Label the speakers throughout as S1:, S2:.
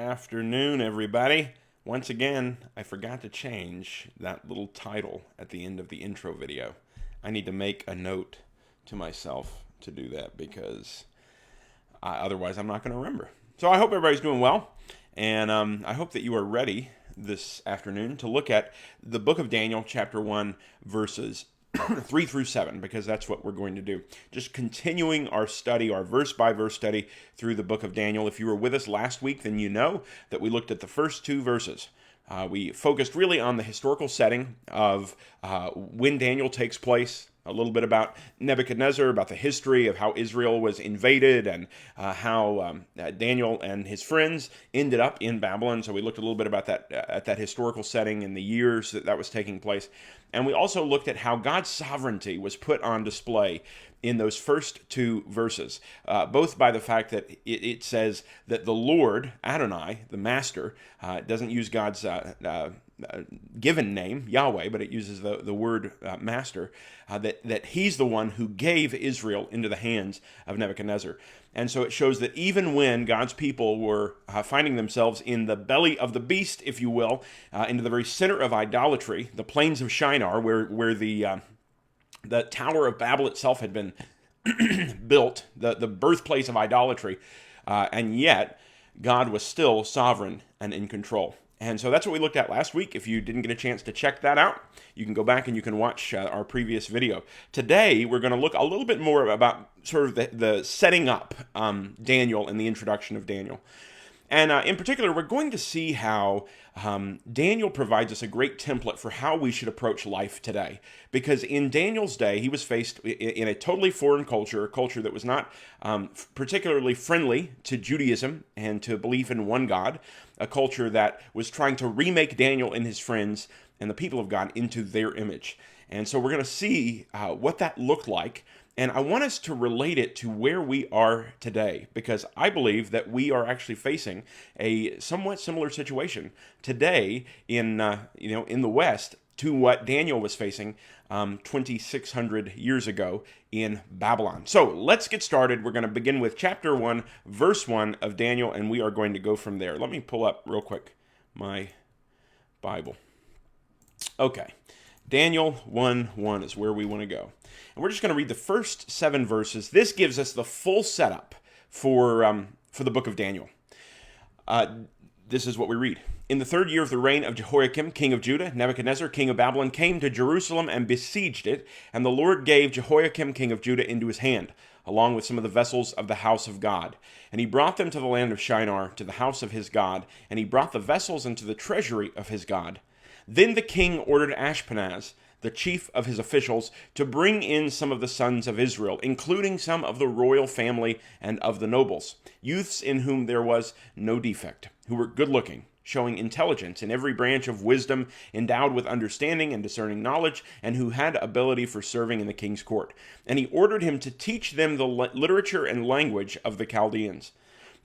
S1: afternoon, everybody. Once again, I forgot to change that little title at the end of the intro video. I need to make a note to myself to do that because otherwise I'm not going to remember. So I hope everybody's doing well, and I hope that you are ready this afternoon to look at the book of Daniel, chapter 1, verses 3 through 7, because that's what we're going to do. Just continuing our study, our verse-by-verse study through the book of Daniel. If you were with us last week, then you know that we looked at the first two verses. We focused really on the historical setting of when Daniel takes place, a little bit about Nebuchadnezzar, about the history of how Israel was invaded, and how Daniel and his friends ended up in Babylon. So we looked a little bit about that at that historical setting and the years that was taking place. And we also looked at how God's sovereignty was put on display in those first two verses, both by the fact that it says that the Lord, Adonai, the Master, doesn't use God's given name, Yahweh, but it uses the word Master, that he's the one who gave Israel into the hands of Nebuchadnezzar. And so it shows that even when God's people were finding themselves in the belly of the beast, if you will, into the very center of idolatry, the plains of Shinar, where the Tower of Babel itself had been built, the birthplace of idolatry, and yet God was still sovereign and in control. And so that's what we looked at last week. If you didn't get a chance to check that out, you can go back and you can watch our previous video. Today, we're going to look a little bit more about sort of the setting up Daniel and the introduction of Daniel. And in particular, we're going to see how Daniel provides us a great template for how we should approach life today. Because in Daniel's day, he was faced in a totally foreign culture, a culture that was not particularly friendly to Judaism and to belief in one God, a culture that was trying to remake Daniel and his friends and the people of God into their image. And so we're going to see what that looked like. And I want us to relate it to where we are today, because I believe that we are actually facing a somewhat similar situation today in the West to what Daniel was facing 2,600 years ago in Babylon. So let's get started. We're going to begin with chapter 1, verse 1 of Daniel, and we are going to go from there. Let me pull up real quick my Bible. Okay. Daniel 1:1 is where we want to go. And we're just going to read the first 7 verses. This gives us the full setup for the book of Daniel. This is what we read. In the 3rd year of the reign of Jehoiakim, king of Judah, Nebuchadnezzar, king of Babylon, came to Jerusalem and besieged it, and the Lord gave Jehoiakim, king of Judah, into his hand, along with some of the vessels of the house of God. And he brought them to the land of Shinar, to the house of his God, and he brought the vessels into the treasury of his God. Then the king ordered Ashpenaz, the chief of his officials, to bring in some of the sons of Israel, including some of the royal family and of the nobles, youths in whom there was no defect, who were good-looking, showing intelligence in every branch of wisdom, endowed with understanding and discerning knowledge, and who had ability for serving in the king's court. And he ordered him to teach them the literature and language of the Chaldeans.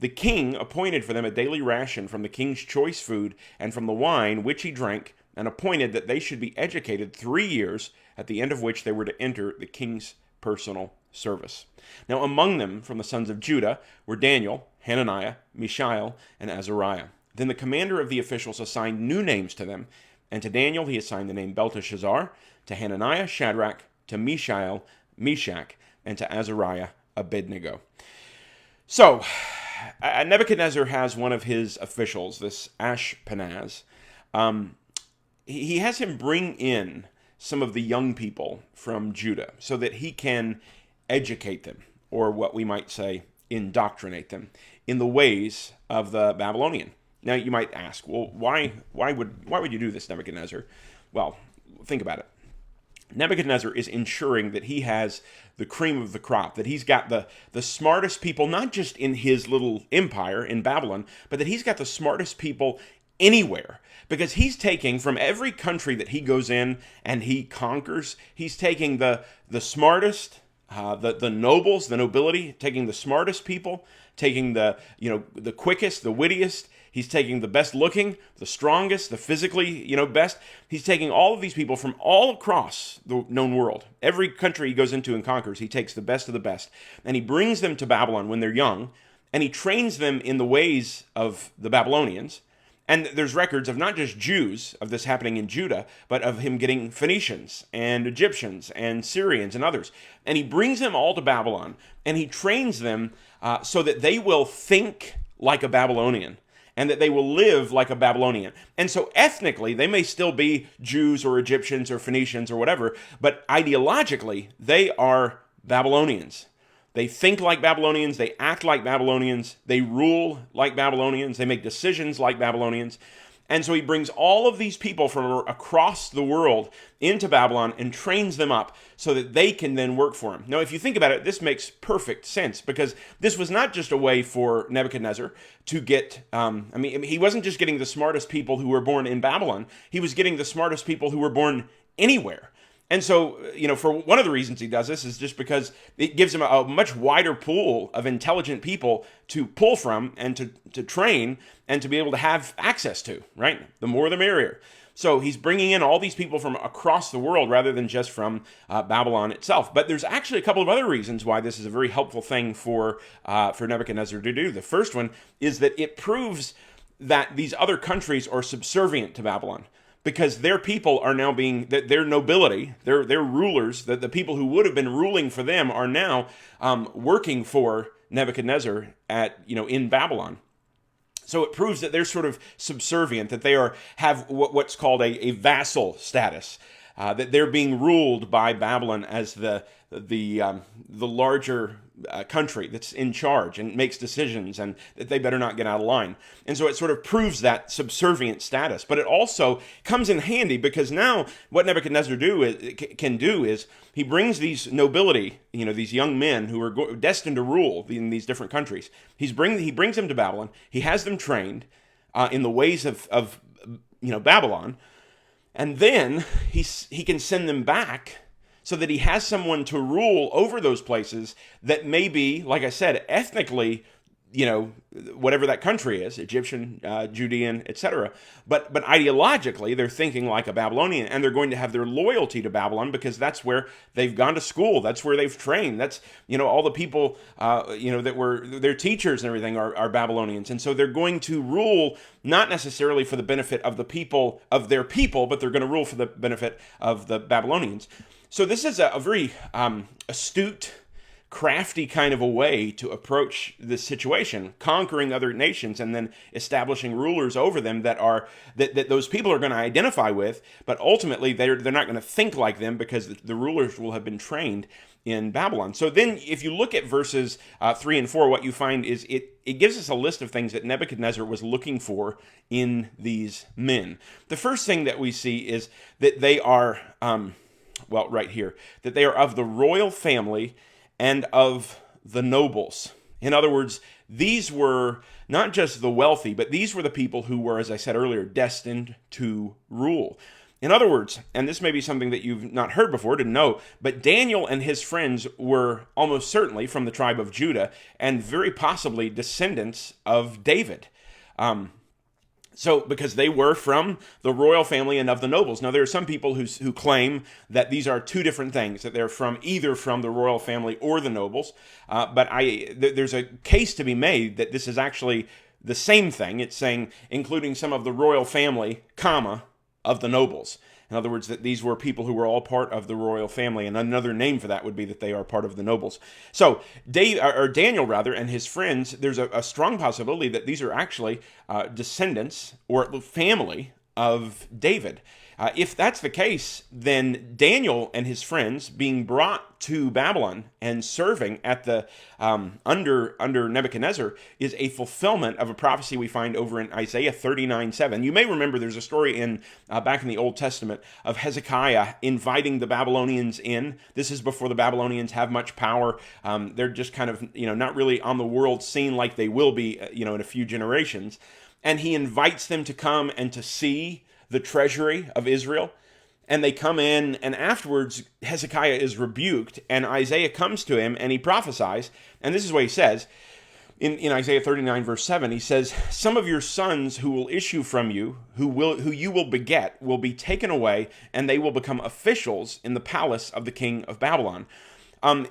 S1: The king appointed for them a daily ration from the king's choice food and from the wine which he drank, and appointed that they should be educated 3 years, at the end of which they were to enter the king's personal service. Now among them, from the sons of Judah, were Daniel, Hananiah, Mishael, and Azariah. Then the commander of the officials assigned new names to them, and to Daniel he assigned the name Belteshazzar, to Hananiah, Shadrach, to Mishael, Meshach, and to Azariah, Abednego. So, Nebuchadnezzar has one of his officials, this Ashpenaz. He has him bring in some of the young people from Judah so that he can educate them, or what we might say, indoctrinate them in the ways of the Babylonian. Now you might ask, well, why would you do this, Nebuchadnezzar? Well, think about it. Nebuchadnezzar is ensuring that he has the cream of the crop, that he's got the smartest people, not just in his little empire in Babylon, but that he's got the smartest people anywhere, because he's taking from every country that he goes in and he conquers, he's taking the smartest, the nobles, the nobility, taking the smartest people, taking the quickest, the wittiest. He's taking the best looking, the strongest, the physically, best. He's taking all of these people from all across the known world. Every country he goes into and conquers, he takes the best of the best. And he brings them to Babylon when they're young, and he trains them in the ways of the Babylonians. And there's records of not just Jews, of this happening in Judah, but of him getting Phoenicians and Egyptians and Syrians and others. And he brings them all to Babylon, and he trains them so that they will think like a Babylonian, and that they will live like a Babylonian. And so ethnically, they may still be Jews or Egyptians or Phoenicians or whatever, but ideologically, they are Babylonians. They think like Babylonians, they act like Babylonians, they rule like Babylonians, they make decisions like Babylonians. And so he brings all of these people from across the world into Babylon and trains them up so that they can then work for him. Now, if you think about it, this makes perfect sense, because this was not just a way for Nebuchadnezzar to get, he wasn't just getting the smartest people who were born in Babylon, he was getting the smartest people who were born anywhere. And so, for one of the reasons he does this is just because it gives him a much wider pool of intelligent people to pull from and to train and to be able to have access to, right? The more the merrier. So he's bringing in all these people from across the world rather than just from Babylon itself. But there's actually a couple of other reasons why this is a very helpful thing for Nebuchadnezzar to do. The first one is that it proves that these other countries are subservient to Babylon, because their people are now their nobility, their rulers, the people who would have been ruling for them are now working for Nebuchadnezzar in Babylon. So it proves that they're sort of subservient, that they have what's called a vassal status, that they're being ruled by Babylon as the larger country that's in charge and makes decisions, and that they better not get out of line. And so it sort of proves that subservient status. But it also comes in handy, because now what Nebuchadnezzar can do is he brings these nobility, these young men who are destined to rule in these different countries. He brings them to Babylon. He has them trained in the ways of Babylon, and then he can send them back so that he has someone to rule over those places that may be, like I said, ethnically, whatever that country is, Egyptian, Judean, etc. But ideologically, they're thinking like a Babylonian, and they're going to have their loyalty to Babylon because that's where they've gone to school, that's where they've trained, that's, all the people, that were their teachers and everything are Babylonians. And so they're going to rule not necessarily for the benefit of the people, of their people, but they're going to rule for the benefit of the Babylonians. So this is a very astute, crafty kind of a way to approach this situation, conquering other nations and then establishing rulers over them that those people are going to identify with, but ultimately they're not going to think like them because the rulers will have been trained in Babylon. So then if you look at verses 3 and 4, what you find is it gives us a list of things that Nebuchadnezzar was looking for in these men. The first thing that we see is that they are... right here, that they are of the royal family and of the nobles. In other words, these were not just the wealthy, but these were the people who were, as I said earlier, destined to rule. In other words, and this may be something that you've not heard before, didn't know, but Daniel and his friends were almost certainly from the tribe of Judah and very possibly descendants of David. So, because they were from the royal family and of the nobles. Now, there are some people who claim that these are two different things, that they're either from the royal family or the nobles. But there's a case to be made that this is actually the same thing. It's saying, including some of the royal family, of the nobles. In other words, that these were people who were all part of the royal family, and another name for that would be that they are part of the nobles. So Daniel, and his friends, there's a strong possibility that these are actually descendants or family of David. If that's the case, then Daniel and his friends being brought to Babylon and serving at the under Nebuchadnezzar is a fulfillment of a prophecy we find over in Isaiah 39:7. You may remember there's a story in back in the Old Testament of Hezekiah inviting the Babylonians in. This is before the Babylonians have much power. They're just kind of not really on the world scene like they will be in a few generations. And he invites them to come and to see the treasury of Israel, and they come in, and afterwards Hezekiah is rebuked, and Isaiah comes to him and he prophesies, and this is what he says in Isaiah 39 verse 7. He says, "Some of your sons who will issue from you, who you will beget, will be taken away, and they will become officials in the palace of the king of Babylon."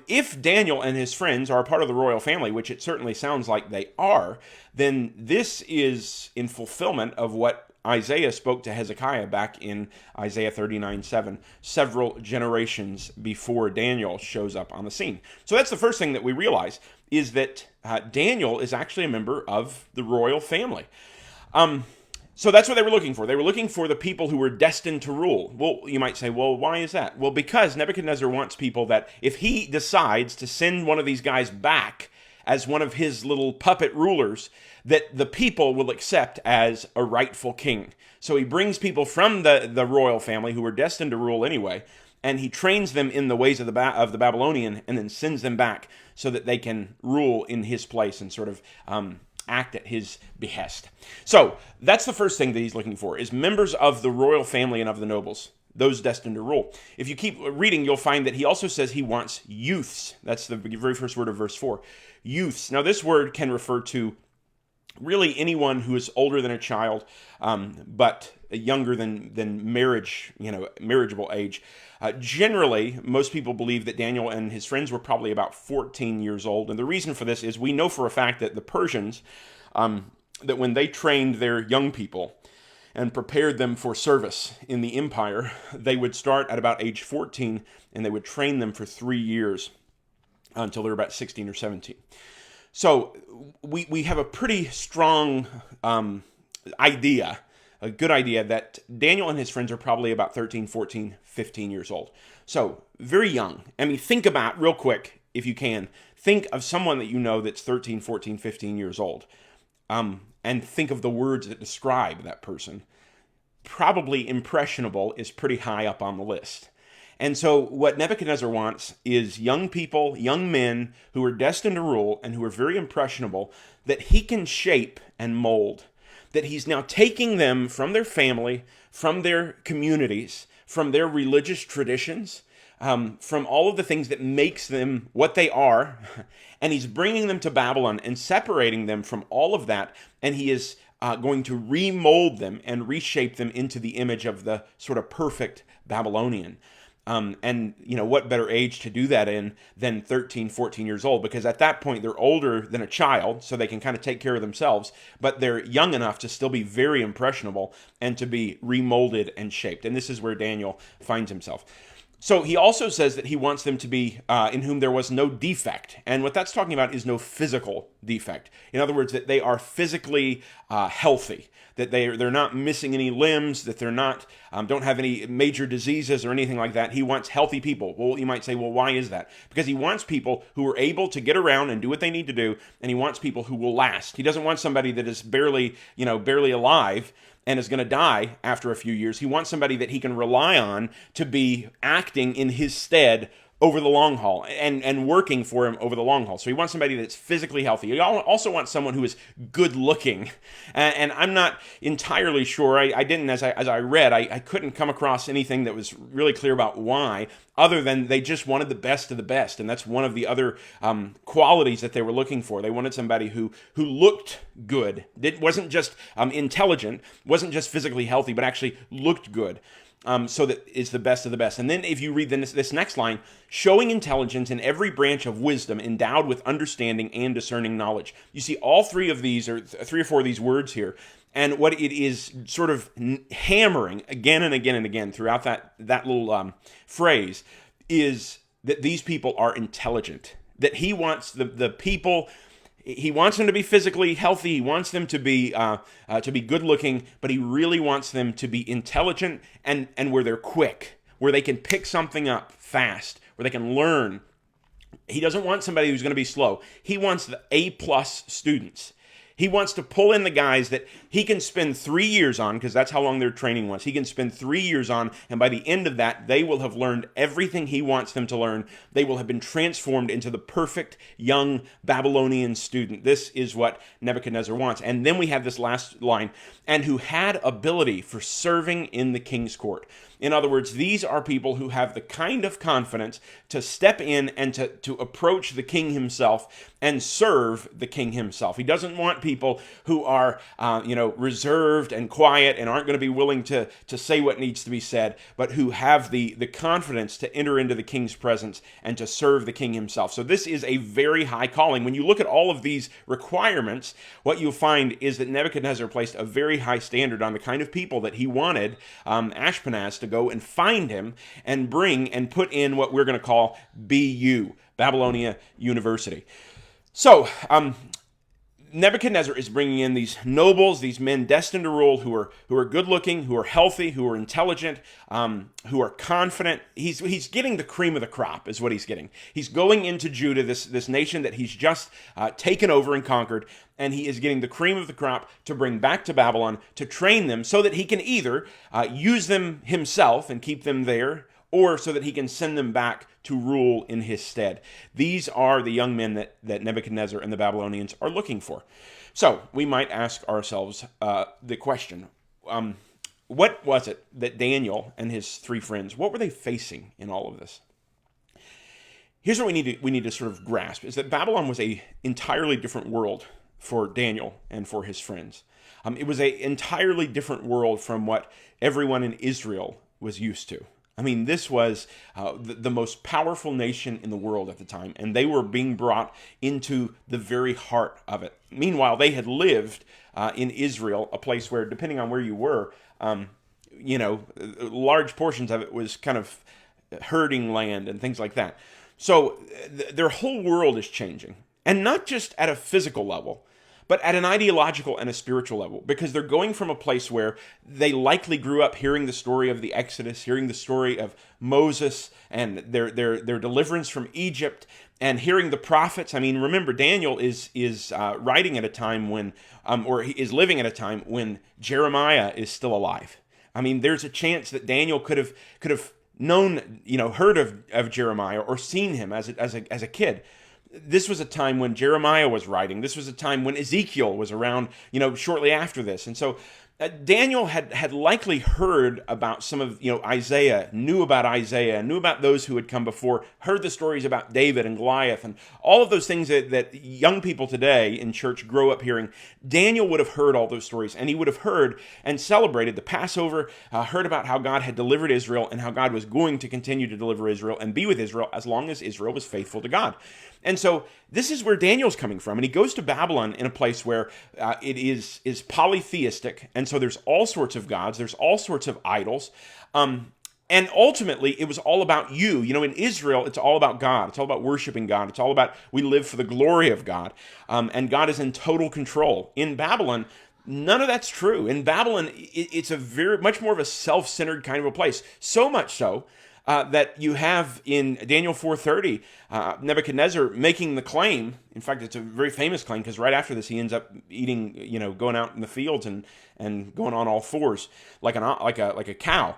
S1: if Daniel and his friends are a part of the royal family, which it certainly sounds like they are, then this is in fulfillment of what Isaiah spoke to Hezekiah back in Isaiah 39:7, several generations before Daniel shows up on the scene. So that's the first thing that we realize, is that Daniel is actually a member of the royal family. So that's what they were looking for. They were looking for the people who were destined to rule. Well, you might say, well, why is that? Well, because Nebuchadnezzar wants people that if he decides to send one of these guys back as one of his little puppet rulers, that the people will accept as a rightful king. So he brings people from the royal family who were destined to rule anyway, and he trains them in the ways of the Babylonian, and then sends them back so that they can rule in his place and sort of act at his behest. So that's the first thing that he's looking for, is members of the royal family and of the nobles, those destined to rule. If you keep reading, you'll find that he also says he wants youths. That's the very first word of verse 4. Youths. Now this word can refer to really anyone who is older than a child, but younger than marriage, marriageable age. Generally, most people believe that Daniel and his friends were probably about 14 years old. And the reason for this is we know for a fact that the Persians, that when they trained their young people and prepared them for service in the empire, they would start at about age 14 and they would train them for 3 years until they're about 16 or 17. So we have a pretty strong idea, a good idea, that Daniel and his friends are probably about 13, 14, 15 years old. So very young. I mean, think about, real quick, if you can, think of someone that you know that's 13, 14, 15 years old, and think of the words that describe that person. Probably impressionable is pretty high up on the list. And so what Nebuchadnezzar wants is young people, young men who are destined to rule and who are very impressionable, that he can shape and mold, that he's now taking them from their family, from their communities, from their religious traditions, from all of the things that makes them what they are, and he's bringing them to Babylon and separating them from all of that, and he is going to remold them and reshape them into the image of the sort of perfect Babylonian. And, what better age to do that in than 13, 14 years old? Because at that point, they're older than a child, so they can kind of take care of themselves, but they're young enough to still be very impressionable and to be remolded and shaped. And this is where Daniel finds himself. So he also says that he wants them to be in whom there was no defect. And what that's talking about is no physical defect. In other words, that they are physically healthy, that they're not missing any limbs, that they're not don't have any major diseases or anything like that. He wants healthy people. Well, you might say, well, why is that? Because he wants people who are able to get around and do what they need to do, and he wants people who will last. He doesn't want somebody that is barely alive and is going to die after a few years. He wants somebody that he can rely on to be acting in his stead over the long haul and working for him over the long haul. So he wants somebody that's physically healthy. He also wants someone who is good looking. And I'm not entirely sure. I didn't, as I read, I couldn't come across anything that was really clear about why, other than they just wanted the best of the best. And that's one of the other qualities that they were looking for. They wanted somebody who looked good. It wasn't just intelligent, wasn't just physically healthy, but actually looked good. So that it's the best of the best. And then if you read this next line, showing intelligence in every branch of wisdom, endowed with understanding and discerning knowledge. You see all three of these, or three or four of these words here, and what it is sort of hammering again and again and again throughout that little phrase is that these people are intelligent, that he wants the people. He wants them to be physically healthy. He wants them to be good looking, but he really wants them to be intelligent and where they're quick, where they can pick something up fast, where they can learn. He doesn't want somebody who's going to be slow. He wants the A+ students. He wants to pull in the guys that he can spend 3 years on, because that's how long their training was. He can spend 3 years on, and by the end of that, they will have learned everything he wants them to learn. They will have been transformed into the perfect young Babylonian student. This is what Nebuchadnezzar wants. And then we have this last line, and who had ability for serving in the king's court. In other words, these are people who have the kind of confidence to step in and to approach the king himself and serve the king himself. He doesn't want people who are, reserved and quiet and aren't going to be willing to say what needs to be said, but who have the confidence to enter into the king's presence and to serve the king himself. So this is a very high calling. When you look at all of these requirements, what you'll find is that Nebuchadnezzar placed a very high standard on the kind of people that he wanted Ashpenaz to go and find him and bring and put in what we're going to call BU, Babylonia University. So, Nebuchadnezzar is bringing in these nobles, these men destined to rule, who are good-looking, who are healthy, who are intelligent, who are confident. He's getting the cream of the crop, is what he's getting. He's going into Judah, this nation that he's just taken over and conquered, and he is getting the cream of the crop to bring back to Babylon to train them so that he can either use them himself and keep them there, or so that he can send them back to rule in his stead. These are the young men that Nebuchadnezzar and the Babylonians are looking for. So we might ask ourselves the question, what was it that Daniel and his three friends, what were they facing in all of this? Here's what we need to sort of grasp, is that Babylon was an entirely different world for Daniel and for his friends. It was an entirely different world from what everyone in Israel was used to. I mean, this was the most powerful nation in the world at the time, and they were being brought into the very heart of it. Meanwhile, they had lived in Israel, a place where, depending on where you were, large portions of it was kind of herding land and things like that. So their whole world is changing, and not just at a physical level, but at an ideological and a spiritual level, because they're going from a place where they likely grew up hearing the story of the Exodus, hearing the story of Moses and their deliverance from Egypt, and hearing the prophets. I mean, remember, Daniel is writing at a time when, or he is living at a time when Jeremiah is still alive. I mean, there's a chance that Daniel could have known, heard of Jeremiah or seen him as a kid. This was a time when Jeremiah was writing. This was a time when Ezekiel was around, shortly after this. And so Daniel had likely heard about some of, Isaiah, knew about those who had come before, heard the stories about David and Goliath and all of those things that young people today in church grow up hearing. Daniel would have heard all those stories, and he would have heard and celebrated the Passover, heard about how God had delivered Israel and how God was going to continue to deliver Israel and be with Israel as long as Israel was faithful to God. And so this is where Daniel's coming from, and he goes to Babylon in a place where it is polytheistic, and so there's all sorts of gods, there's all sorts of idols, and ultimately it was all about you. In Israel, it's all about God. It's all about worshiping God. It's all about we live for the glory of God, and God is in total control. In Babylon, none of that's true. In Babylon, it's a very much more of a self-centered kind of a place. So much so that you have in Daniel 4:30, Nebuchadnezzar making the claim. In fact, it's a very famous claim because right after this, he ends up eating, going out in the fields and going on all fours like a cow.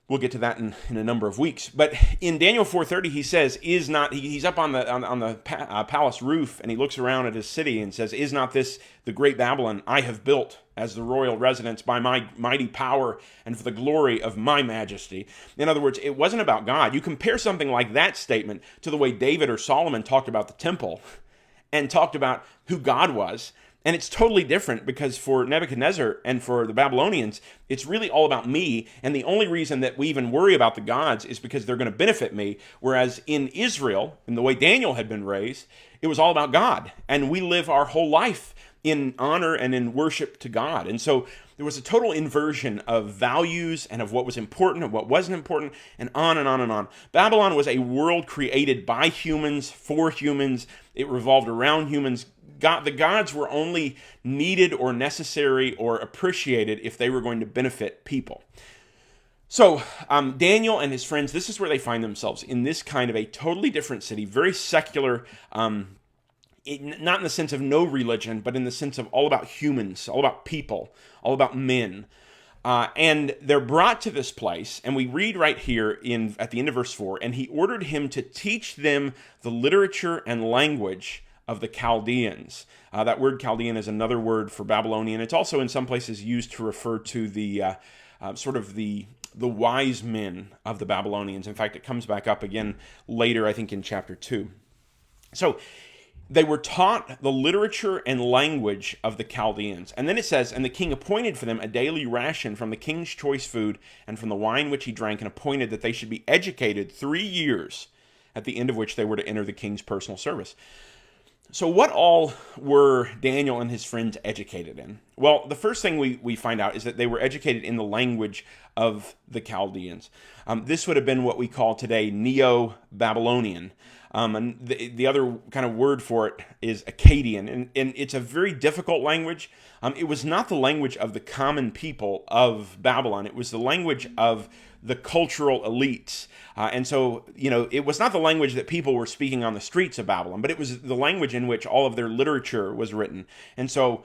S1: We'll get to that in a number of weeks. But in Daniel 4:30, he says, he's up on the palace roof, and he looks around at his city and says, "Is not this the great Babylon I have built as the royal residence by my mighty power and for the glory of my majesty?" In other words, it wasn't about God. You compare something like that statement to the way David or Solomon talked about the temple and talked about who God was. And it's totally different because for Nebuchadnezzar and for the Babylonians, it's really all about me. And the only reason that we even worry about the gods is because they're going to benefit me. Whereas in Israel, in the way Daniel had been raised, it was all about God. And we live our whole life in honor and in worship to God. And so there was a total inversion of values and of what was important and what wasn't important, and on and on and on. Babylon was a world created by humans, for humans. It revolved around humans. The gods were only needed or necessary or appreciated if they were going to benefit people. So Daniel and his friends, this is where they find themselves, in this kind of a totally different city, very secular, not in the sense of no religion, but in the sense of all about humans, all about people, all about men. And they're brought to this place, and we read right here at the end of verse 4, "And he ordered him to teach them the literature and language of the Chaldeans." That word Chaldean is another word for Babylonian. It's also in some places used to refer to the sort of the the wise men of the Babylonians. In fact, it comes back up again later, I think, in chapter 2. So they were taught the literature and language of the Chaldeans. And then it says, and the king appointed for them a daily ration from the king's choice food and from the wine which he drank, and appointed that they should be educated 3 years, at the end of which they were to enter the king's personal service. So what all were Daniel and his friends educated in? Well, the first thing we find out is that they were educated in the language of the Chaldeans. This would have been what we call today Neo-Babylonian. And the other kind of word for it is Akkadian. And it's a very difficult language. It was not the language of the common people of Babylon. It was the language of the cultural elites. And so, it was not the language that people were speaking on the streets of Babylon, but it was the language in which all of their literature was written. And so,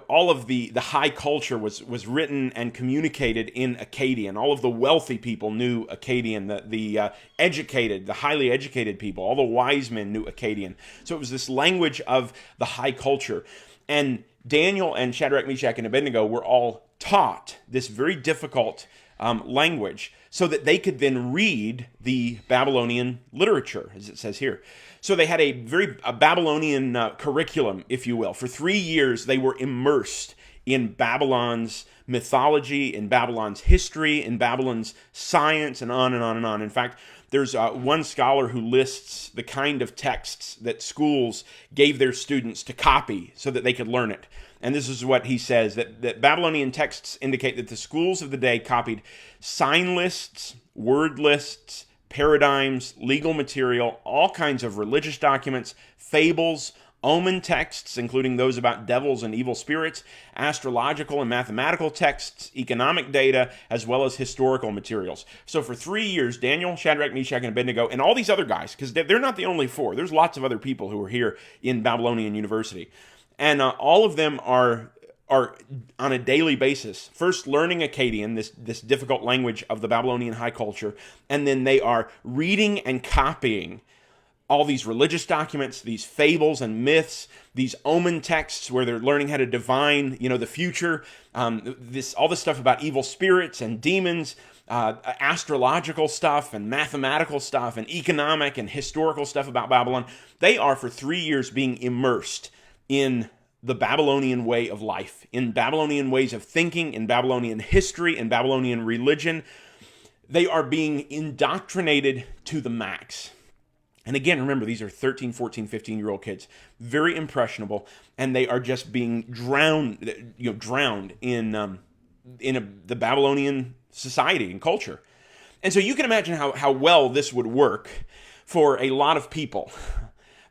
S1: all of the high culture was written and communicated in Akkadian. All of the wealthy people knew Akkadian. The educated, the highly educated people, all the wise men knew Akkadian. So it was this language of the high culture. And Daniel and Shadrach, Meshach, and Abednego were all taught this very difficult language so that they could then read the Babylonian literature, as it says here. So they had a Babylonian curriculum, if you will. For 3 years, they were immersed in Babylon's mythology, in Babylon's history, in Babylon's science, and on and on and on. In fact, there's one scholar who lists the kind of texts that schools gave their students to copy so that they could learn it. And this is what he says, that Babylonian texts indicate that the schools of the day copied sign lists, word lists, paradigms, legal material, all kinds of religious documents, fables, omen texts, including those about devils and evil spirits, astrological and mathematical texts, economic data, as well as historical materials. So for 3 years, Daniel, Shadrach, Meshach, and Abednego, and all these other guys, because they're not the only four. There's lots of other people who are here in Babylonian University. And all of them are on a daily basis, first learning Akkadian, this difficult language of the Babylonian high culture, and then they are reading and copying all these religious documents, these fables and myths, these omen texts where they're learning how to divine, the future, all this stuff about evil spirits and demons, astrological stuff and mathematical stuff and economic and historical stuff about Babylon. They are for 3 years being immersed in the Babylonian way of life, in Babylonian ways of thinking, in Babylonian history, in Babylonian religion. They are being indoctrinated to the max. And again, remember, these are 13, 14, 15-year-old kids, very impressionable, and they are just being drowned in the Babylonian society and culture. And so you can imagine how well this would work for a lot of people.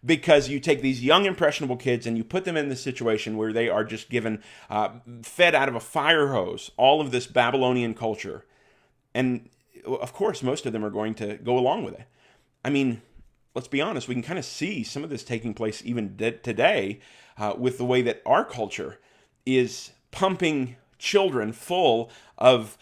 S1: Because you take these young, impressionable kids and you put them in this situation where they are just given, fed out of a fire hose, all of this Babylonian culture. And, of course, most of them are going to go along with it. I mean, let's be honest, we can kind of see some of this taking place even today with the way that our culture is pumping children full of,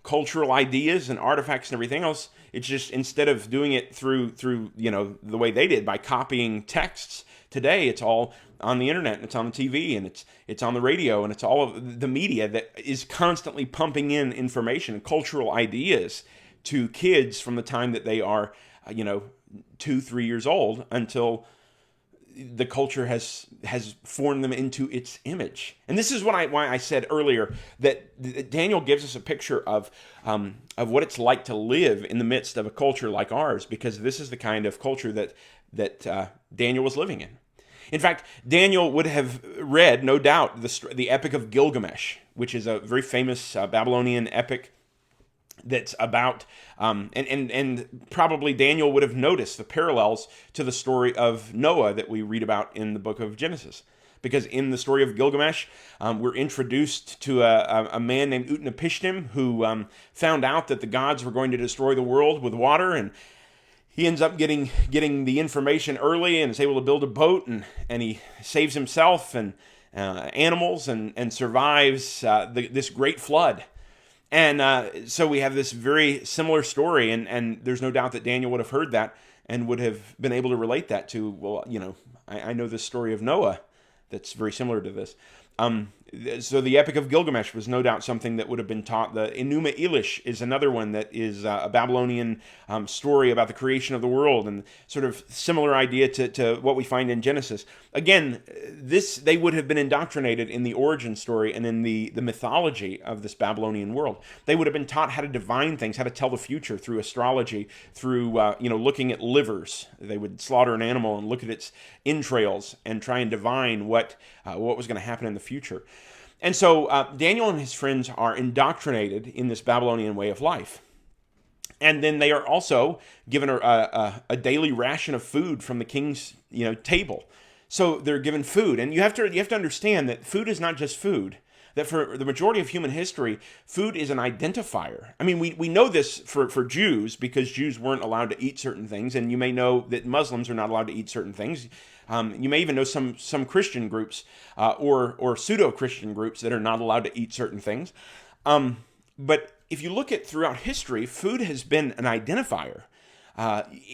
S1: cultural ideas and artifacts and everything else. It's just, instead of doing it through the way they did by copying texts, today it's all on the internet and it's on the TV and it's on the radio and it's all of the media that is constantly pumping in information and cultural ideas to kids from the time that they are 2-3 years old until the culture has formed them into its image. And this is why I said earlier that Daniel gives us a picture of what it's like to live in the midst of a culture like ours, because this is the kind of culture that Daniel was living in. In fact, Daniel would have read, no doubt, the Epic of Gilgamesh, which is a very famous Babylonian epic that's about, and probably Daniel would have noticed the parallels to the story of Noah that we read about in the book of Genesis. Because in the story of Gilgamesh, we're introduced to a man named Utnapishtim who found out that the gods were going to destroy the world with water, and he ends up getting the information early and is able to build a boat, and he saves himself and animals and survives this great flood. And so we have this very similar story, and there's no doubt that Daniel would have heard that and would have been able to relate that to, I know this story of Noah that's very similar to this. So the Epic of Gilgamesh was no doubt something that would have been taught. The Enuma Elish is another one that is a Babylonian story about the creation of the world, and sort of similar idea to what we find in Genesis. Again, they would have been indoctrinated in the origin story and in the mythology of this Babylonian world. They would have been taught how to divine things, how to tell the future through astrology, through looking at livers. They would slaughter an animal and look at its entrails and try and divine what was going to happen in the future. And so Daniel and his friends are indoctrinated in this Babylonian way of life. And then they are also given a daily ration of food from the king's table. So they're given food. And you have to understand that food is not just food. That for the majority of human history, food is an identifier. I mean, we know this for Jews because Jews weren't allowed to eat certain things. And you may know that Muslims are not allowed to eat certain things. You may even know some Christian groups or pseudo-Christian groups that are not allowed to eat certain things. But if you look at throughout history, food has been an identifier.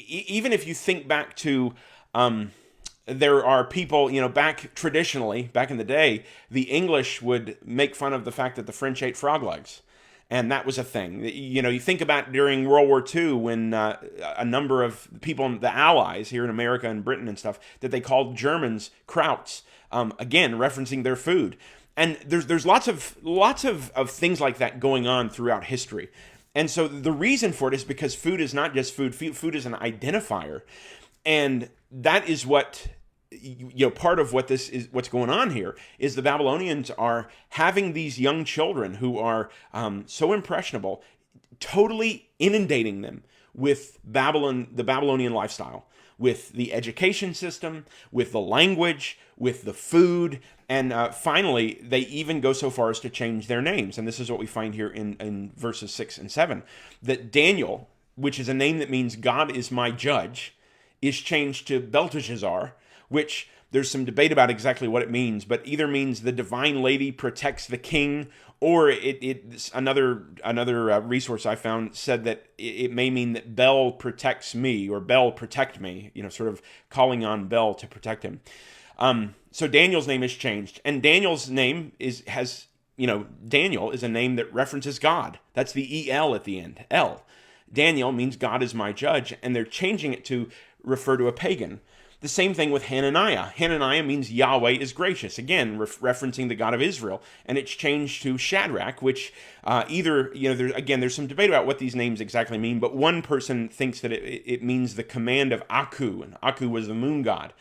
S1: Even if you think back to, there are people, back traditionally, back in the day, the English would make fun of the fact that the French ate frog legs. And that was a thing. You think about during World War II when a number of people, the Allies here in America and Britain and stuff, that they called Germans krauts, again, referencing their food. And there's lots of things like that going on throughout history. And so the reason for it is because food is not just food. Food is an identifier. And that is what... part of what's going on here is the Babylonians are having these young children who are so impressionable, totally inundating them with the Babylonian lifestyle, with the education system, with the language, with the food, and finally, they even go so far as to change their names. And this is what we find here in verses 6 and 7, that Daniel, which is a name that means God is my judge, is changed to Belteshazzar, which there's some debate about exactly what it means, but either means the divine lady protects the king, or it's another resource I found said that it may mean that Bel protects me, or Bel protect me, sort of calling on Bel to protect him. So Daniel's name is changed, and Daniel's name Daniel is a name that references God. That's the E-L at the end, El. Daniel means God is my judge, and they're changing it to refer to a pagan. The same thing with Hananiah. Hananiah means Yahweh is gracious. Again, referencing the God of Israel. And it's changed to Shadrach, which there's some debate about what these names exactly mean, but one person thinks that it means the command of Aku, and Aku was the moon god.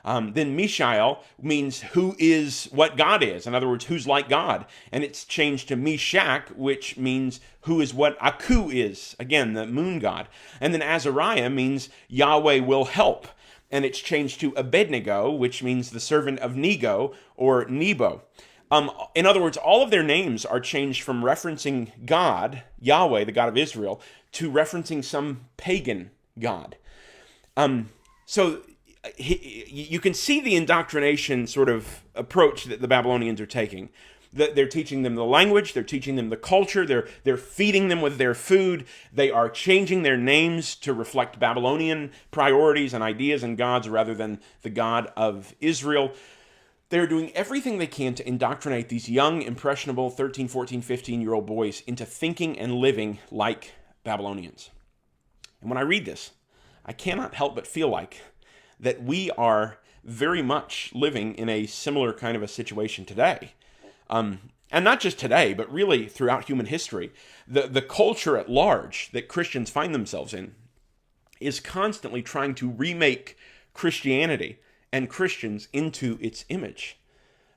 S1: Then Mishael means who is what God is. In other words, who's like God. And it's changed to Meshach, which means who is what Aku is. Again, the moon god. And then Azariah means Yahweh will help. And it's changed to Abednego, which means the servant of Nego or Nebo. In other words, all of their names are changed from referencing God, Yahweh, the God of Israel, to referencing some pagan god. So you can see the indoctrination sort of approach that the Babylonians are taking. They're teaching them the language, they're teaching them the culture, they're feeding them with their food, they are changing their names to reflect Babylonian priorities and ideas and gods rather than the God of Israel. They're doing everything they can to indoctrinate these young, impressionable 13, 14, 15-year-old boys into thinking and living like Babylonians. And when I read this, I cannot help but feel like that we are very much living in a similar kind of a situation today. And not just today, but really throughout human history, the culture at large that Christians find themselves in is constantly trying to remake Christianity and Christians into its image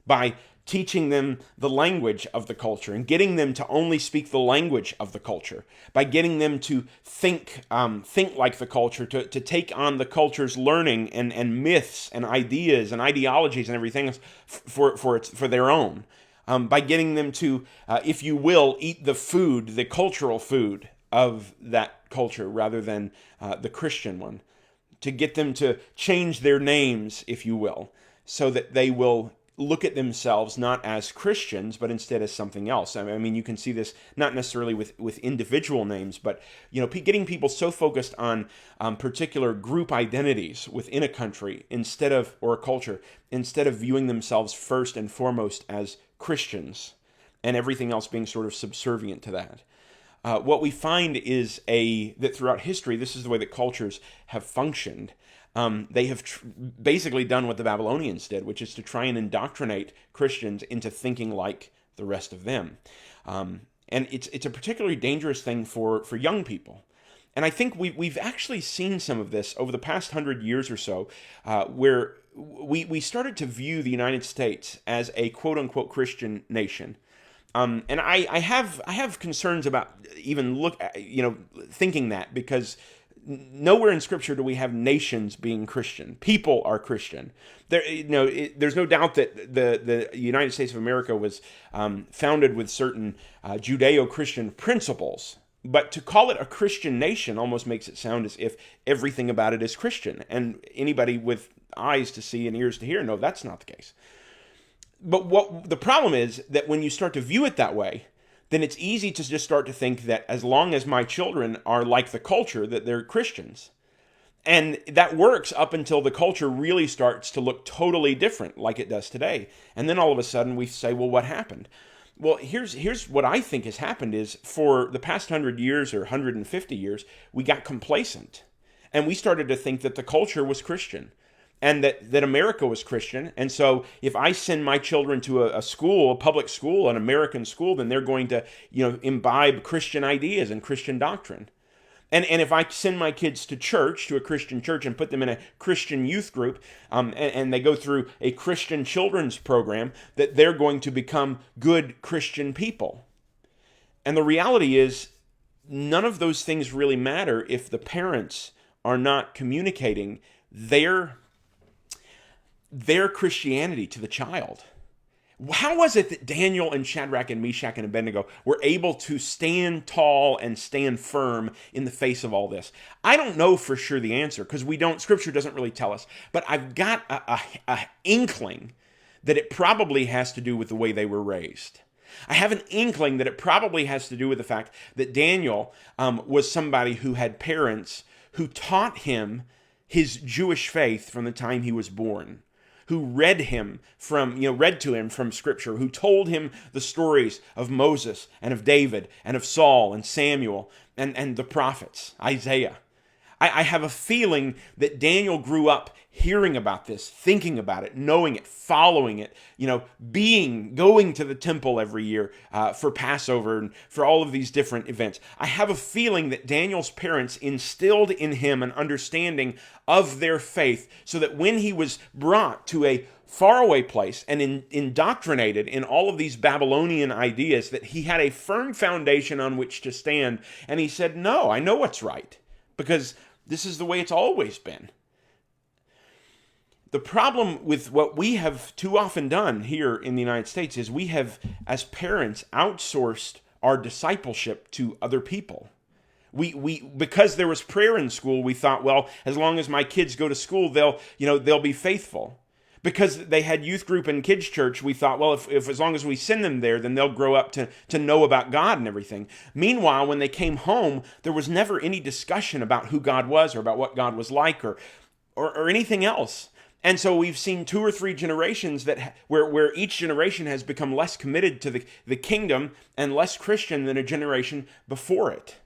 S1: by teaching them the language of the culture and getting them to only speak the language of the culture, by getting them to think like the culture, to take on the culture's learning and myths and ideas and ideologies and everything else for their own. By getting them to, if you will, eat the food, the cultural food of that culture rather than the Christian one. To get them to change their names, if you will, so that they will look at themselves not as Christians, but instead as something else. I mean, you can see this not necessarily with individual names, but getting people so focused on particular group identities within a country or a culture, instead of viewing themselves first and foremost as Christians, and everything else being sort of subservient to that. What we find is that throughout history, this is the way that cultures have functioned. They have basically done what the Babylonians did, which is to try and indoctrinate Christians into thinking like the rest of them. And it's a particularly dangerous thing for young people. And I think we've actually seen some of this over the past 100 years or so, where we started to view the United States as a quote-unquote Christian nation. And I have concerns about even thinking that, because nowhere in Scripture do we have nations being Christian. People are Christian. There's no doubt that the United States of America was founded with certain Judeo-Christian principles. But to call it a Christian nation almost makes it sound as if everything about it is Christian. And anybody with eyes to see and ears to hear, no, that's not the case. But what the problem is that when you start to view it that way, then it's easy to just start to think that as long as my children are like the culture, that they're Christians. And that works up until the culture really starts to look totally different like it does today. And then all of a sudden we say, well, what happened? Well, here's what I think has happened is, for the past 100 years or 150 years, we got complacent. And we started to think that the culture was Christian, and that America was Christian. And so if I send my children to a school, a public school, an American school, then they're going to, imbibe Christian ideas and Christian doctrine. And if I send my kids to a Christian church, and put them in a Christian youth group, and they go through a Christian children's program, that they're going to become good Christian people. And the reality is, none of those things really matter if the parents are not communicating their Christianity to the child. How was it that Daniel and Shadrach and Meshach and Abednego were able to stand tall and stand firm in the face of all this? I don't know for sure the answer, because Scripture doesn't really tell us. But I've got a inkling that it probably has to do with the way they were raised. I have an inkling that it probably has to do with the fact that Daniel was somebody who had parents who taught him his Jewish faith from the time he was born, who read to him from Scripture, who told him the stories of Moses and of David and of Saul and Samuel and the prophets, Isaiah. I have a feeling that Daniel grew up hearing about this, thinking about it, knowing it, following it, going to the temple every year for Passover and for all of these different events. I have a feeling that Daniel's parents instilled in him an understanding of their faith, so that when he was brought to a faraway place and indoctrinated in all of these Babylonian ideas, that he had a firm foundation on which to stand. And he said, no, I know what's right, because this is the way it's always been. The problem with what we have too often done here in the United States is we have, as parents, outsourced our discipleship to other people. Because there was prayer in school, we thought, well, as long as my kids go to school, they'll be faithful. Because they had youth group and kids church, we thought, well, if as long as we send them there, then they'll grow up to know about God and everything. Meanwhile, when they came home, there was never any discussion about who God was, or about what God was like, or anything else. And so we've seen 2 or 3 generations where each generation has become less committed to the kingdom and less Christian than a generation before it.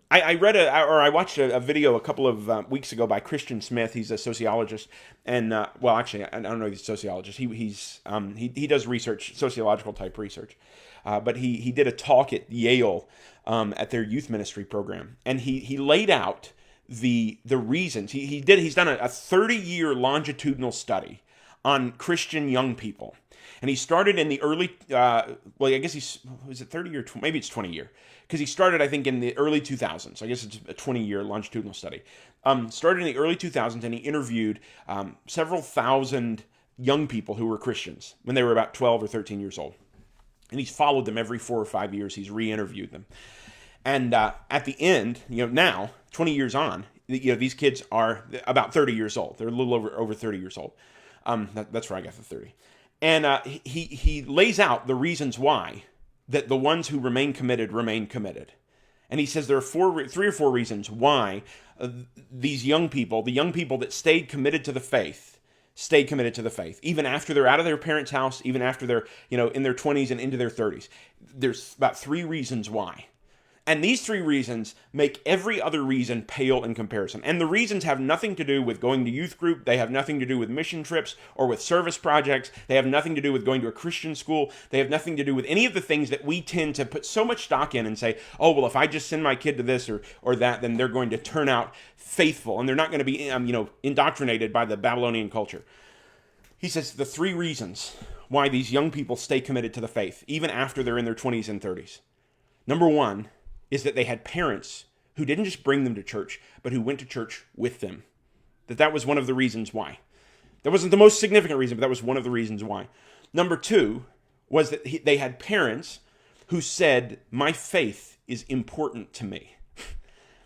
S1: I watched a video a couple of weeks ago by Christian Smith. He's a sociologist, and actually, I don't know if he's a sociologist. He does research, sociological type research, but he did a talk at Yale at their youth ministry program, and he laid out the reasons. He's done a 30-year longitudinal study on Christian young people. And he started in the early, I guess was it 30 or maybe it's 20 year? Because he started, I think, in the early 2000s. I guess it's a 20-year longitudinal study. Started in the early 2000s, and he interviewed several thousand young people who were Christians when they were about 12 or 13 years old. And he's followed them every 4 or 5 years. He's re-interviewed them. And at the end, now, 20 years on, these kids are about 30 years old. They're a little over 30 years old. That's where I got the 30. And he lays out the reasons why that the ones who remain committed remain committed. And he says there are three or four reasons why these young people, the young people that stayed committed to the faith, even after they're out of their parents' house, even after they're, in their 20s and into their 30s. There's about three reasons why. And these three reasons make every other reason pale in comparison. And the reasons have nothing to do with going to youth group. They have nothing to do with mission trips or with service projects. They have nothing to do with going to a Christian school. They have nothing to do with any of the things that we tend to put so much stock in and say, oh, well, if I just send my kid to this or that, then they're going to turn out faithful and they're not going to be, indoctrinated by the Babylonian culture. He says the three reasons why these young people stay committed to the faith, even after they're in their 20s and 30s. Number one is that they had parents who didn't just bring them to church, but who went to church with them. That was one of the reasons why. That wasn't the most significant reason, but that was one of the reasons why. Number two was that they had parents who said, my faith is important to me.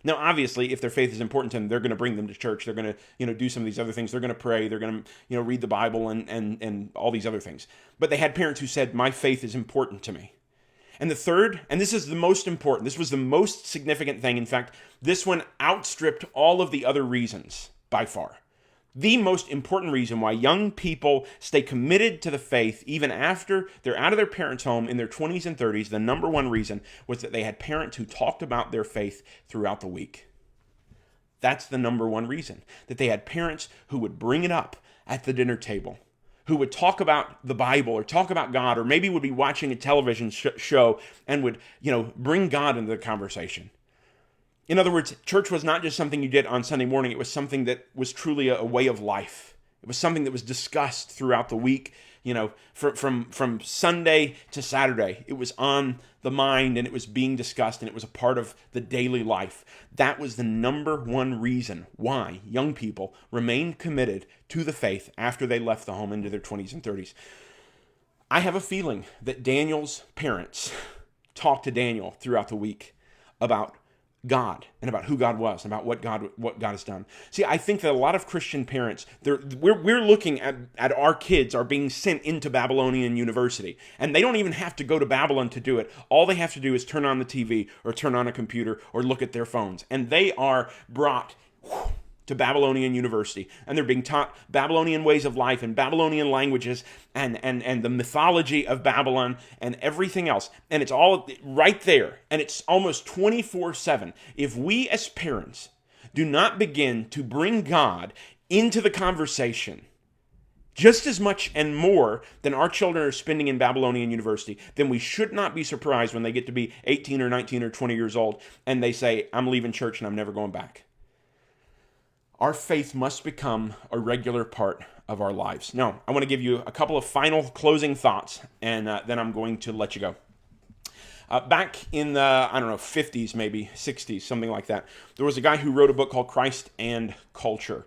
S1: Now, obviously, if their faith is important to them, they're going to bring them to church. They're going to, do some of these other things. They're going to pray. They're going to, read the Bible and all these other things. But they had parents who said, my faith is important to me. And the third, and this is the most important, this was the most significant thing. In fact, this one outstripped all of the other reasons by far. The most important reason why young people stay committed to the faith even after they're out of their parents' home in their 20s and 30s, the number one reason was that they had parents who talked about their faith throughout the week. That's the number one reason, that they had parents who would bring it up at the dinner table, who would talk about the Bible or talk about God, or maybe would be watching a television show and would, bring God into the conversation. In other words, church was not just something you did on Sunday morning. It was something that was truly a way of life. It was something that was discussed throughout the week, from Sunday to Saturday. It was on the mind and it was being discussed and it was a part of the daily life. That was the number one reason why young people remained committed to the faith after they left the home into their 20s and 30s. I have a feeling that Daniel's parents talked to Daniel throughout the week about God and about who God was and about what God has done. See, I think that a lot of Christian parents, we're looking at our kids are being sent into Babylonian University, and they don't even have to go to Babylon to do it. All they have to do is turn on the TV or turn on a computer or look at their phones, and they are brought to Babylonian University, and they're being taught Babylonian ways of life and Babylonian languages and the mythology of Babylon and everything else. And it's all right there, and it's almost 24/7. If we as parents do not begin to bring God into the conversation just as much and more than our children are spending in Babylonian University, then we should not be surprised when they get to be 18 or 19 or 20 years old and they say, I'm leaving church and I'm never going back. Our faith must become a regular part of our lives. Now, I want to give you a couple of final closing thoughts, and then I'm going to let you go. Back in the, 50s, maybe 60s, something like that, there was a guy who wrote a book called Christ and Culture.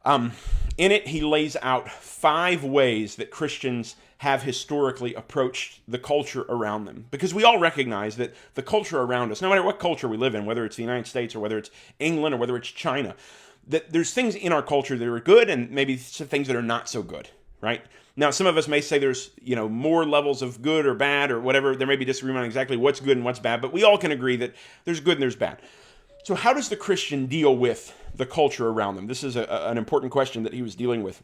S1: In it, he lays out 5 ways that Christians have historically approached the culture around them. Because we all recognize that the culture around us, no matter what culture we live in, whether it's the United States or whether it's England or whether it's China, that there's things in our culture that are good and maybe some things that are not so good, right? Now, some of us may say there's, more levels of good or bad or whatever. There may be disagreement on exactly what's good and what's bad, but we all can agree that there's good and there's bad. So how does the Christian deal with the culture around them? This is an important question that he was dealing with.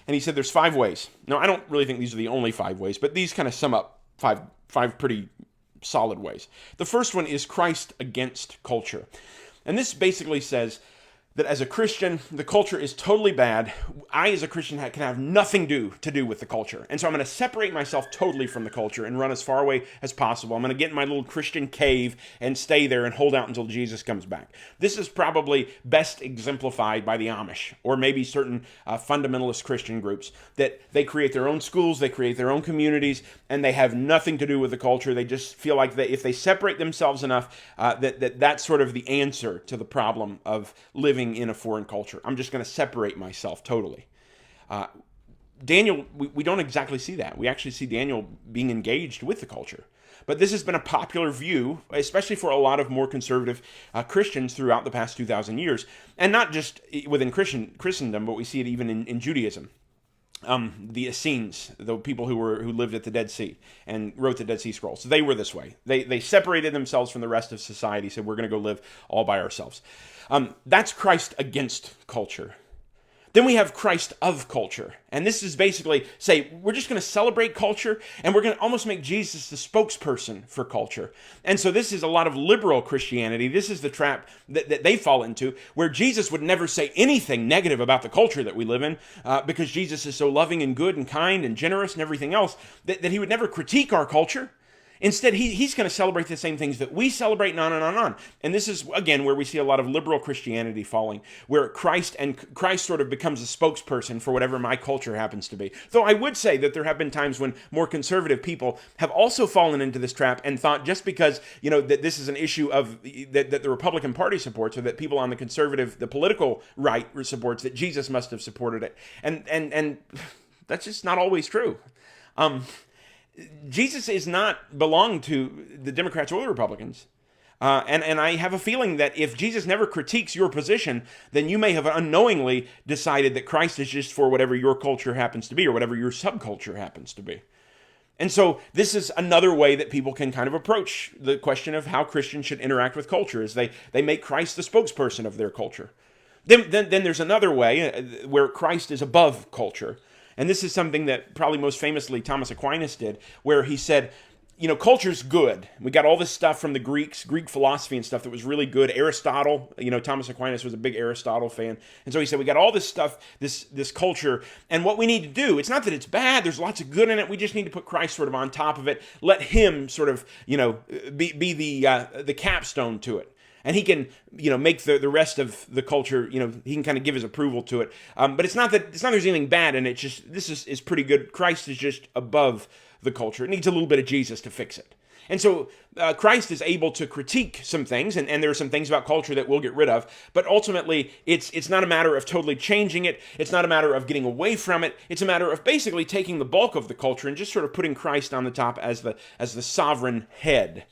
S1: And he said there's 5 ways. Now, I don't really think these are the only 5 ways, but these kind of sum up five pretty solid ways. The first one is Christ against culture. And this basically says that as a Christian, the culture is totally bad. I, as a Christian, can have nothing to do with the culture. And so I'm going to separate myself totally from the culture and run as far away as possible. I'm going to get in my little Christian cave and stay there and hold out until Jesus comes back. This is probably best exemplified by the Amish, or maybe certain fundamentalist Christian groups, that they create their own schools, they create their own communities, and they have nothing to do with the culture. They just feel like that if they separate themselves enough, that's sort of the answer to the problem of living in a foreign culture. I'm just going to separate myself totally. Daniel, we don't exactly see that. We actually see Daniel being engaged with the culture. But this has been a popular view, especially for a lot of more conservative Christians throughout the past 2,000 years. And not just within Christendom, but we see it even in Judaism. the Essenes, the people who lived at the Dead Sea and wrote the Dead Sea Scrolls. They were this way. They separated themselves from the rest of society, said we're going to go live all by ourselves. That's Christ against culture. Then we have Christ of culture. And this is basically say, we're just going to celebrate culture and we're going to almost make Jesus the spokesperson for culture. And so this is a lot of liberal Christianity. This is the trap that they fall into, where Jesus would never say anything negative about the culture that we live in, because Jesus is so loving and good and kind and generous and everything else, that he would never critique our culture. Instead, he's going to celebrate the same things that we celebrate, and on and on and on. And this is, again, where we see a lot of liberal Christianity falling, where Christ sort of becomes a spokesperson for whatever my culture happens to be. Though I would say that there have been times when more conservative people have also fallen into this trap and thought just because, that this is an issue of that the Republican Party supports, or that people on the political right supports, that Jesus must have supported it. And that's just not always true. Jesus is not belong to the Democrats or the Republicans. And I have a feeling that if Jesus never critiques your position, then you may have unknowingly decided that Christ is just for whatever your culture happens to be, or whatever your subculture happens to be. And so this is another way that people can kind of approach the question of how Christians should interact with culture, is they make Christ the spokesperson of their culture. Then there's another way where Christ is above culture. And this is something that probably most famously Thomas Aquinas did, where he said, culture's good. We got all this stuff from the Greeks, Greek philosophy and stuff that was really good. Aristotle, Thomas Aquinas was a big Aristotle fan. And so he said, we got all this stuff, this culture, and what we need to do, it's not that it's bad, there's lots of good in it, we just need to put Christ sort of on top of it, let him sort of, be the capstone to it. And he can, make the rest of the culture, he can kind of give his approval to it. But it's not that there's anything bad in it. It's just, this is pretty good. Christ is just above the culture. It needs a little bit of Jesus to fix it. And so Christ is able to critique some things, and there are some things about culture that we'll get rid of. But ultimately, it's not a matter of totally changing it. It's not a matter of getting away from it. It's a matter of basically taking the bulk of the culture and just sort of putting Christ on the top as the sovereign head.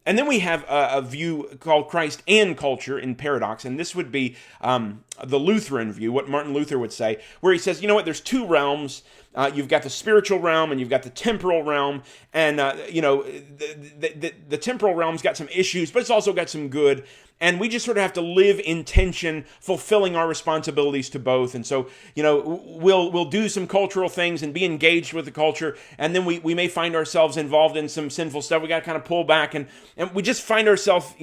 S1: And then we have a view called Christ and culture in paradox, and this would be the Lutheran view, what Martin Luther would say, where he says, there's two realms. You've got the spiritual realm and you've got the temporal realm, and the temporal realm's got some issues, but it's also got some good. And we just sort of have to live in tension, fulfilling our responsibilities to both. And so, we'll do some cultural things and be engaged with the culture. And then we may find ourselves involved in some sinful stuff. We got to kind of pull back. And we just find ourselves,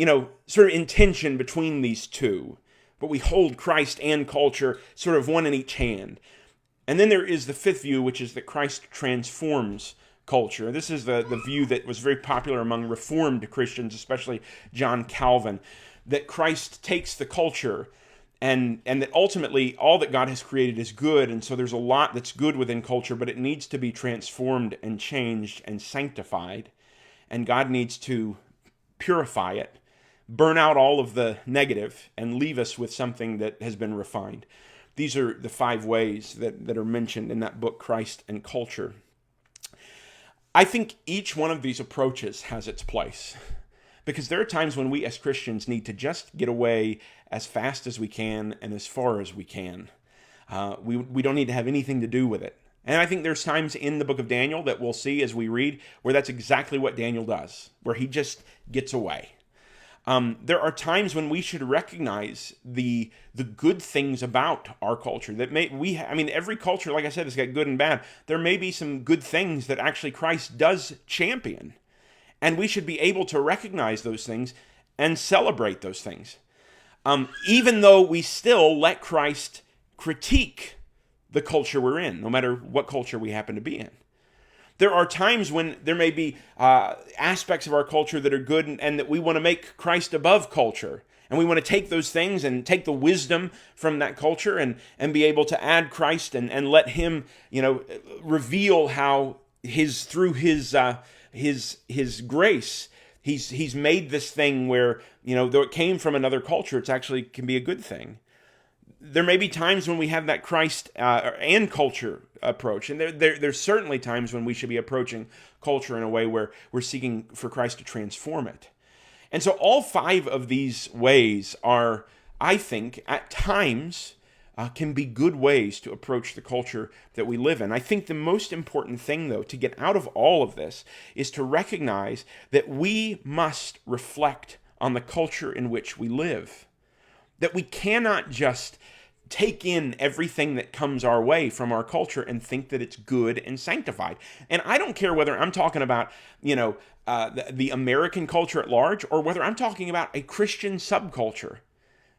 S1: sort of in tension between these two. But we hold Christ and culture sort of one in each hand. And then there is the fifth view, which is that Christ transforms culture. This is the view that was very popular among Reformed Christians, especially John Calvin, that Christ takes the culture and that ultimately all that God has created is good, and so there's a lot that's good within culture, but it needs to be transformed and changed and sanctified, and God needs to purify it, burn out all of the negative, and leave us with something that has been refined. These are the 5 ways that are mentioned in that book, Christ and Culture. I think each one of these approaches has its place. Because there are times when we as Christians need to just get away as fast as we can and as far as we can. We don't need to have anything to do with it. And I think there's times in the book of Daniel that we'll see as we read where that's exactly what Daniel does, where he just gets away. There are times when we should recognize the good things about our culture. Every culture, like I said, has got good and bad. There may be some good things that actually Christ does champion. And we should be able to recognize those things and celebrate those things. Even though we still let Christ critique the culture we're in, no matter what culture we happen to be in. There are times when there may be aspects of our culture that are good and that we want to make Christ above culture. And we want to take those things and take the wisdom from that culture and be able to add Christ and let him, reveal how through his grace, he's made this thing where, though it came from another culture, it actually can be a good thing. There may be times when we have that Christ and culture approach, and there's certainly times when we should be approaching culture in a way where we're seeking for Christ to transform it. And so all 5 of these ways are, I think, at times can be good ways to approach the culture that we live in. I think the most important thing, though, to get out of all of this is to recognize that we must reflect on the culture in which we live. That we cannot just take in everything that comes our way from our culture and think that it's good and sanctified. And I don't care whether I'm talking about, the American culture at large, or whether I'm talking about a Christian subculture.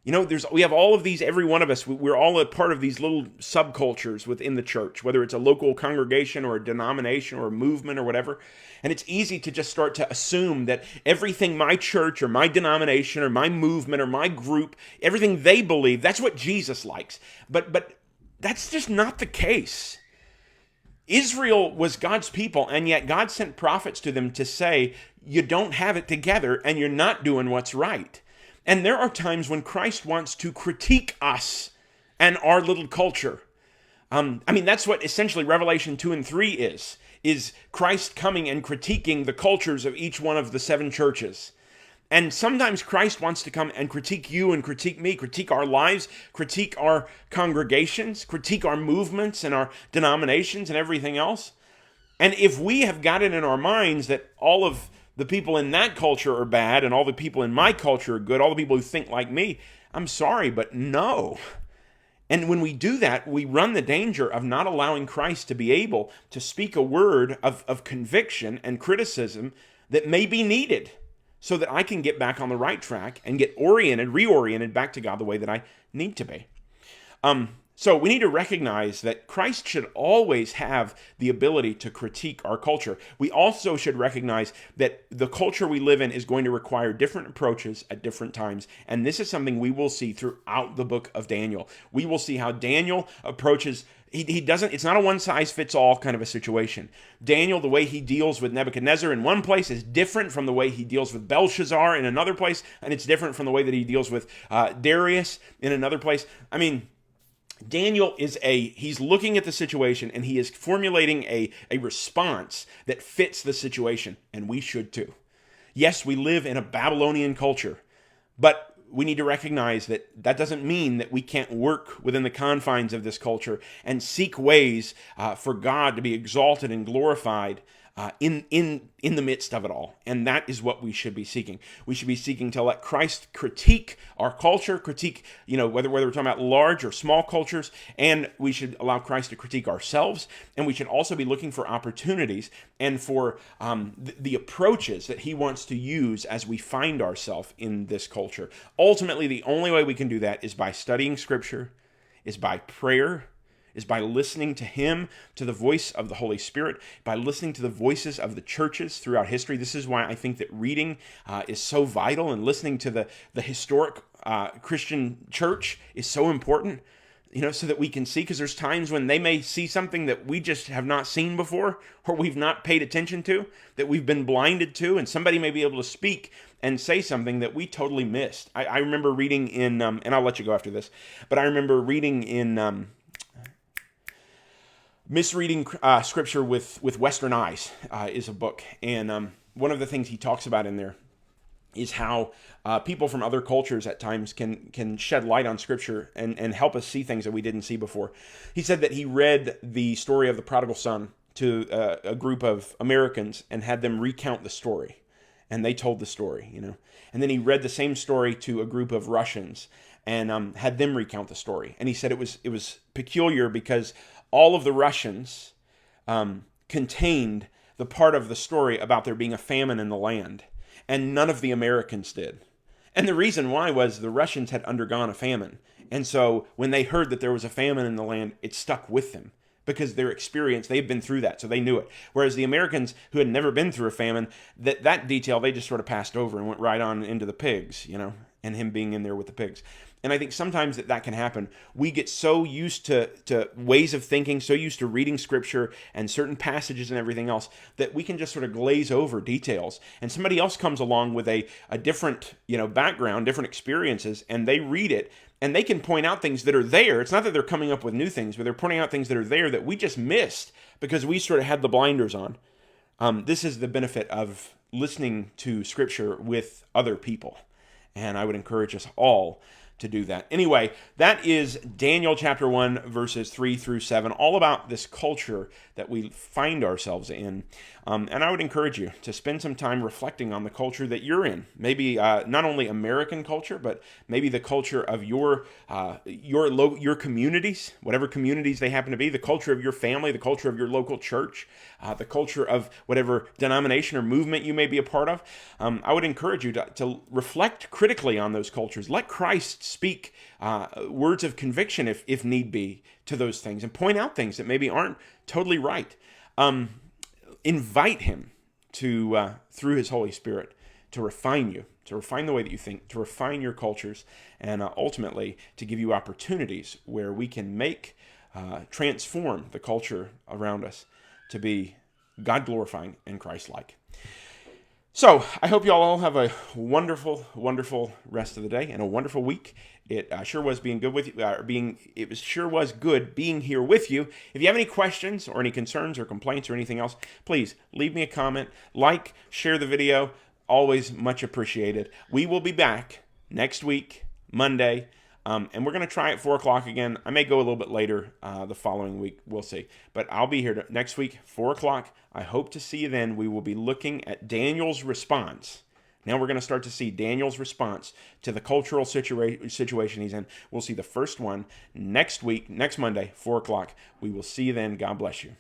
S1: We have all of these, every one of us, we're all a part of these little subcultures within the church, whether it's a local congregation or a denomination or a movement or whatever. And it's easy to just start to assume that everything my church or my denomination or my movement or my group, everything they believe, that's what Jesus likes. But that's just not the case. Israel was God's people, and yet God sent prophets to them to say, you don't have it together and you're not doing what's right. And there are times when Christ wants to critique us and our little culture. That's what essentially Revelation 2 and 3 is Christ coming and critiquing the cultures of each one of the 7 churches. And sometimes Christ wants to come and critique you and critique me, critique our lives, critique our congregations, critique our movements and our denominations and everything else. And if we have got it in our minds that all of the people in that culture are bad and all the people in my culture are good, all the people who think like me, I'm sorry, but no. And when we do that, we run the danger of not allowing Christ to be able to speak a word of conviction and criticism that may be needed so that I can get back on the right track and get reoriented back to God the way that I need to be. So we need to recognize that Christ should always have the ability to critique our culture. We also should recognize that the culture we live in is going to require different approaches at different times. And this is something we will see throughout the book of Daniel. We will see how Daniel approaches. It's not a one-size-fits-all kind of a situation. Daniel, the way he deals with Nebuchadnezzar in one place is different from the way he deals with Belshazzar in another place, and it's different from the way that he deals with Darius in another place. Daniel he's looking at the situation and he is formulating a response that fits the situation, and we should too. Yes, we live in a Babylonian culture, but we need to recognize that that doesn't mean that we can't work within the confines of this culture and seek ways for God to be exalted and glorified in the midst of it all. And that is what we should be seeking. We should be seeking to let Christ critique our culture, critique, whether we're talking about large or small cultures, and we should allow Christ to critique ourselves. And we should also be looking for opportunities and for the approaches that he wants to use as we find ourselves in this culture. Ultimately, the only way we can do that is by studying Scripture, is by prayer, is by listening to him, to the voice of the Holy Spirit, by listening to the voices of the churches throughout history. This is why I think that reading is so vital, and listening to the historic Christian church is so important, so that we can see, because there's times when they may see something that we just have not seen before, or we've not paid attention to, that we've been blinded to, and somebody may be able to speak and say something that we totally missed. I remember reading in, and I'll let you go after this, but I remember reading in Misreading Scripture with Western Eyes is a book. And one of the things he talks about in there is how people from other cultures at times can shed light on Scripture and help us see things that we didn't see before. He said that he read the story of the prodigal son to a group of Americans and had them recount the story. And they told the story, And then he read the same story to a group of Russians and had them recount the story. And he said it was peculiar because all of the Russians contained the part of the story about there being a famine in the land, and none of the Americans did. And the reason why was the Russians had undergone a famine. And so when they heard that there was a famine in the land, it stuck with them because their experience, they've been through that, so they knew it. Whereas the Americans who had never been through a famine, that detail they just sort of passed over and went right on into the pigs, and him being in there with the pigs. And I think sometimes that can happen. We get so used to ways of thinking, so used to reading Scripture and certain passages and everything else, that we can just sort of glaze over details. And somebody else comes along with a different background, different experiences, and they read it, and they can point out things that are there. It's not that they're coming up with new things, but they're pointing out things that are there that we just missed because we sort of had the blinders on. This is the benefit of listening to Scripture with other people. And I would encourage us all to do that. Anyway, that is Daniel chapter 1, verses 3 through 7, all about this culture that we find ourselves in. And I would encourage you to spend some time reflecting on the culture that you're in. Maybe not only American culture, but maybe the culture of your communities, whatever communities they happen to be, the culture of your family, the culture of your local church, the culture of whatever denomination or movement you may be a part of. I would encourage you to reflect critically on those cultures. Let Christ speak words of conviction, if need be, to those things, and point out things that maybe aren't totally right. Invite him to, through his Holy Spirit, to refine you, to refine the way that you think, to refine your cultures, and ultimately to give you opportunities where we can transform the culture around us to be God-glorifying and Christ-like. So I hope you all have a wonderful, wonderful rest of the day and a wonderful week. It sure was being good with you. Sure was good being here with you. If you have any questions or any concerns or complaints or anything else, please leave me a comment, share the video. Always much appreciated. We will be back next week, Monday. And we're going to try at 4 o'clock again. I may go a little bit later the following week. We'll see. But I'll be here next week, 4 o'clock. I hope to see you then. We will be looking at Daniel's response. Now we're going to start to see Daniel's response to the cultural situation he's in. We'll see the first one next week, next Monday, 4 o'clock. We will see you then. God bless you.